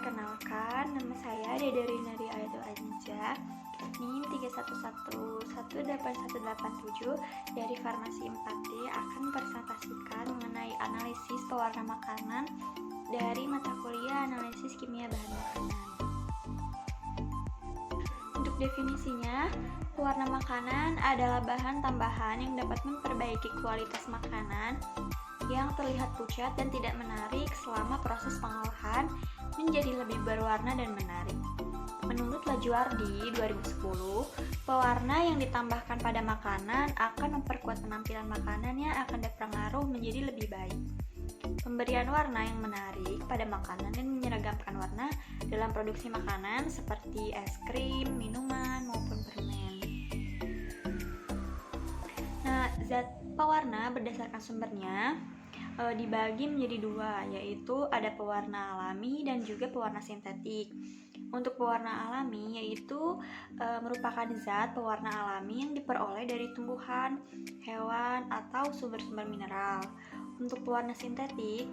Perkenalkan, nama saya Dede Rinari Ayatul Aziza, NIM 311181187 dari Farmasi 4D akan mempresentasikan mengenai analisis pewarna makanan dari mata kuliah Analisis Kimia Bahan Makanan. Untuk definisinya, pewarna makanan adalah bahan tambahan yang dapat memperbaiki kualitas makanan yang terlihat pucat dan tidak menarik selama proses pengolahan menjadi lebih berwarna dan menarik. Menurut Lajuardi 2010, pewarna yang ditambahkan pada makanan akan memperkuat penampilan makanan yang akan berpengaruh menjadi lebih baik. Pemberian warna yang menarik pada makanan dan menyeragamkan warna dalam produksi makanan seperti es krim, minuman, maupun permen. Nah, zat pewarna berdasarkan sumbernya dibagi menjadi dua, yaitu ada pewarna alami dan juga pewarna sintetik. Untuk pewarna alami yaitu merupakan zat pewarna alami yang diperoleh dari tumbuhan, hewan, atau sumber-sumber mineral. Untuk pewarna sintetik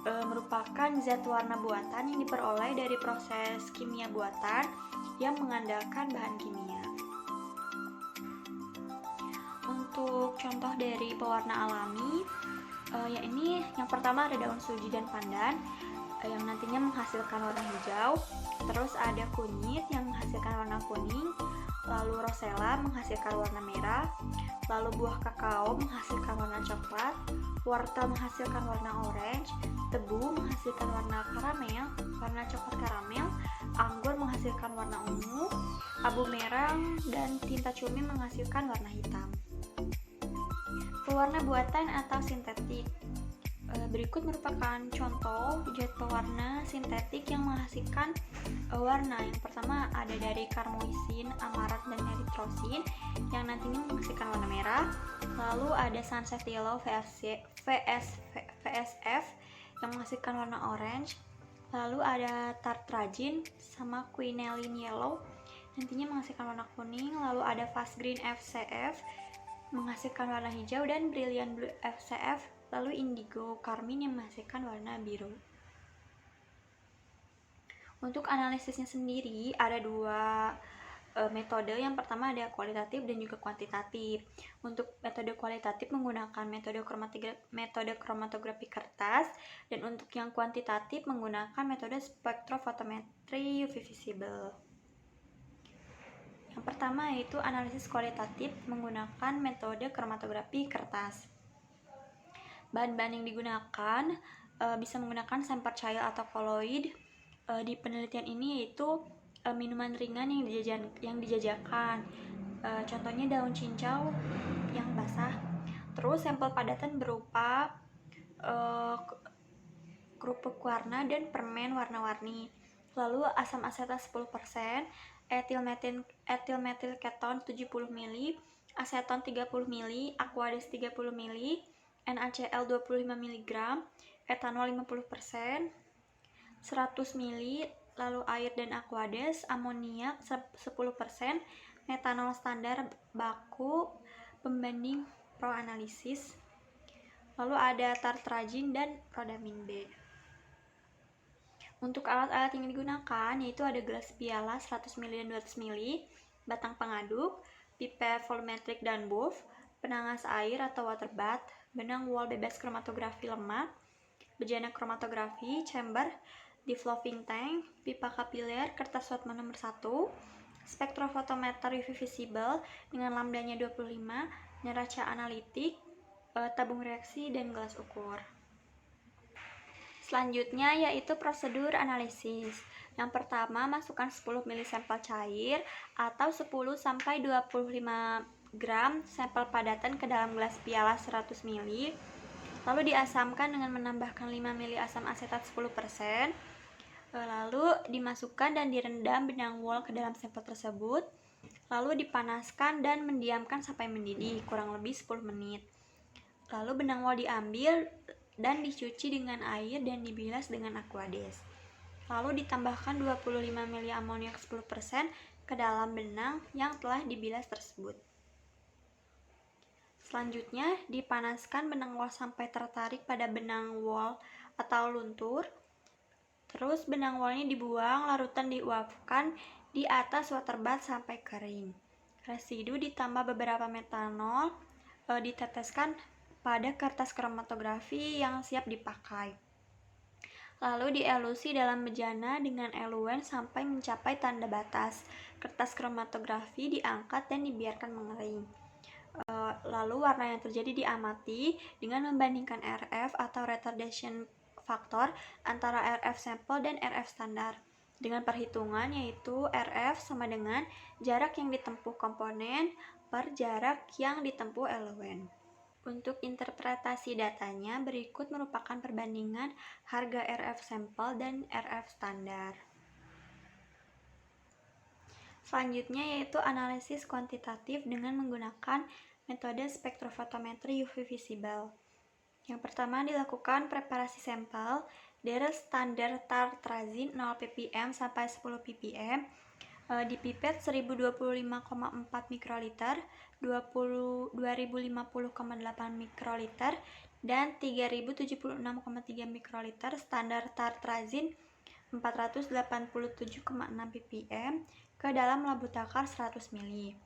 merupakan zat warna buatan yang diperoleh dari proses kimia buatan yang mengandalkan bahan kimia. Untuk contoh dari pewarna alami, ini yang pertama ada daun suji dan pandan yang nantinya menghasilkan warna hijau, terus ada kunyit yang menghasilkan warna kuning, lalu rosella menghasilkan warna merah, lalu buah kakao menghasilkan warna coklat, wortel menghasilkan warna orange, tebu menghasilkan warna karamel, warna coklat karamel, anggur menghasilkan warna ungu, abu merah, dan tinta cumi menghasilkan warna hitam. Pewarna buatan atau sintetik. Berikut merupakan contoh zat pewarna sintetik yang menghasilkan warna. Yang pertama ada dari karmoisin, amarat, dan eritrosin yang nantinya menghasilkan warna merah. Lalu ada sunset yellow VSF yang menghasilkan warna orange. Lalu ada tartrazine sama quinelin yellow nantinya menghasilkan warna kuning. Lalu ada fast green FCF menghasilkan warna hijau, dan brilliant blue FCF, lalu indigo carmine yang menghasilkan warna biru. Untuk analisisnya sendiri ada dua metode. Yang pertama ada kualitatif dan juga kuantitatif. Untuk metode kualitatif menggunakan metode kromatografi kertas, dan untuk yang kuantitatif menggunakan metode spektrofotometri UV visible. Yang pertama yaitu analisis kualitatif menggunakan metode kromatografi kertas. Bahan-bahan yang digunakan bisa menggunakan sampel cair atau koloid. Di penelitian ini yaitu minuman ringan yang dijajakan. Contohnya daun cincau yang basah. Terus sampel padatan berupa kerupuk warna dan permen warna-warni. Lalu asam asetat 10%, etil keton 70 ml, aseton 30 ml, aquades 30 ml, NaCl 25 mg, etanol 50%, 100 ml, lalu air dan aquades, amoniak 10%, metanol standar baku, pembanding proanalisis. Lalu ada tartrazine dan rodamin B. Untuk alat-alat yang digunakan yaitu ada gelas piala 100 ml dan 200 ml, batang pengaduk, pipet volumetrik dan buff, penangas air atau water bath, benang wol bebas kromatografi lemak, bejana kromatografi, chamber, deflopping tank, pipa kapiler, kertas Whatman nomor 1, spektrofotometer UV visible dengan lambdanya 25, neraca analitik, tabung reaksi, dan gelas ukur. Selanjutnya yaitu prosedur analisis. Yang pertama, masukkan 10 ml sampel cair atau 10 sampai 25 gram sampel padatan ke dalam gelas piala 100 ml. Lalu diasamkan dengan menambahkan 5 ml asam asetat 10%. Lalu dimasukkan dan direndam benang wol ke dalam sampel tersebut. Lalu dipanaskan dan mendiamkan sampai mendidih kurang lebih 10 menit. Lalu benang wol diambil dan dicuci dengan air dan dibilas dengan aquades. Lalu ditambahkan 25 ml amoniak 10% ke dalam benang yang telah dibilas tersebut. Selanjutnya dipanaskan benang wol sampai tertarik pada benang wol atau luntur. Terus benang wolnya dibuang, larutan diuapkan di atas water bath sampai kering. Residu ditambah beberapa metanol, diteteskan pada kertas kromatografi yang siap dipakai. Lalu dielusi dalam bejana dengan eluen sampai mencapai tanda batas. Kertas kromatografi diangkat dan dibiarkan mengering. Lalu warna yang terjadi diamati dengan membandingkan RF atau retardation factor antara RF sampel dan RF standar. Dengan perhitungan yaitu RF sama dengan jarak yang ditempuh komponen per jarak yang ditempuh eluen. Untuk interpretasi datanya, berikut merupakan perbandingan harga RF sampel dan RF standar. Selanjutnya yaitu analisis kuantitatif dengan menggunakan metode spektrofotometri UV visible. Yang pertama dilakukan preparasi sampel dari standar tartrazin 0 ppm sampai 10 ppm di pipet 1025,4 mikroliter, 2050,8 mikroliter, dan 3076,3 mikroliter standar tartrazin 487,6 ppm ke dalam labu takar 100 ml.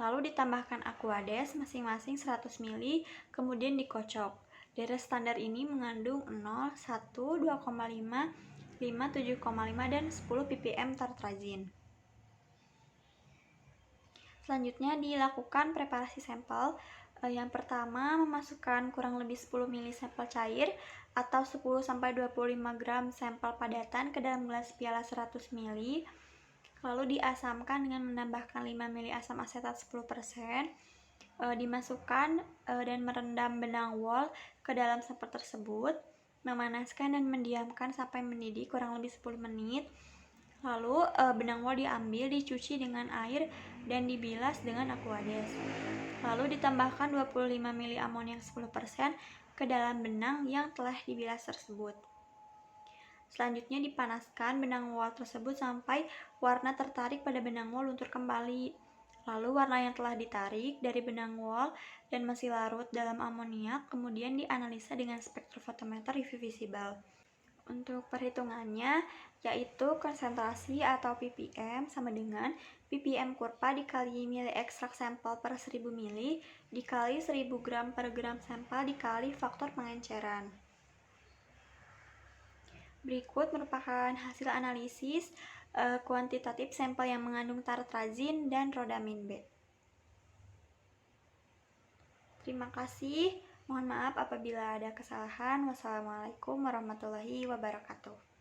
Lalu ditambahkan aquades masing-masing 100 ml, kemudian dikocok. Dari standar ini mengandung 0, 1, 2,5, 5, 7,5, dan 10 ppm tartrazin. Selanjutnya dilakukan preparasi sampel. Yang pertama memasukkan kurang lebih 10 ml sampel cair atau 10-25 gram sampel padatan ke dalam gelas piala 100 ml. Lalu diasamkan dengan menambahkan 5 ml asam asetat 10%. Dimasukkan dan merendam benang wol ke dalam sampel tersebut. Memanaskan dan mendiamkan sampai mendidih kurang lebih 10 menit. Lalu benang wol diambil, dicuci dengan air dan dibilas dengan aquades. Lalu ditambahkan 25 ml amoniak 10% ke dalam benang yang telah dibilas tersebut. Selanjutnya dipanaskan benang wol tersebut sampai warna tertarik pada benang wol luntur kembali. Lalu warna yang telah ditarik dari benang wol dan masih larut dalam amoniak kemudian dianalisa dengan spektrofotometer UV visible. Untuk perhitungannya yaitu konsentrasi atau ppm sama dengan ppm kurva dikali mili ekstrak sampel per 1000 mili dikali 1000 gram per gram sampel dikali faktor pengenceran. Berikut merupakan hasil analisis kuantitatif sampel yang mengandung tartrazin dan rhodamin B. Terima kasih. Mohon maaf apabila ada kesalahan. Wassalamualaikum warahmatullahi wabarakatuh.